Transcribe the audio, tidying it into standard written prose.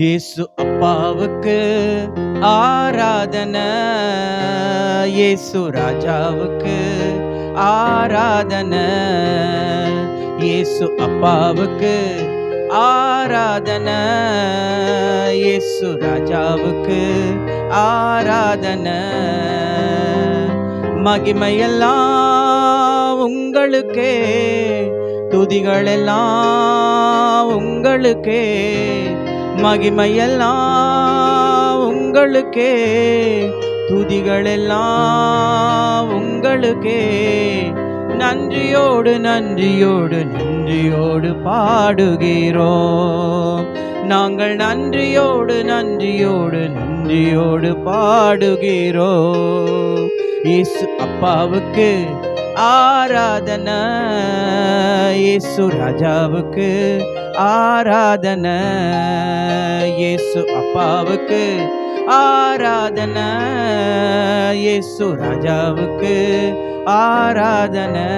இயேசு அப்பாவுக்கு ஆராதனை, இயேசு ராஜாவுக்கு ஆராதனை, இயேசு அப்பாவுக்கு ஆராதனை, இயேசு ராஜாவுக்கு ஆராதனை. மகிமையெல்லாம் உங்களுக்கே, துதிகளெல்லாம் உங்களுக்கே, மகிமையெல்லாம் உங்களுக்கே, துதிகளெல்லாம் உங்களுக்கே. நன்றியோடு நன்றியோடு நன்றியோடு பாடுகிறோம், நாங்கள் நன்றியோடு நன்றியோடு நன்றியோடு பாடுகிறோம். இயேசு அப்பாவுக்கு ஆராதனை, இயேசு ராஜாவுக்கு ஆராதனை, இயேசு அப்பாவுக்கு ஆராதனை, இயேசு ராஜாவுக்கு ஆராதனை.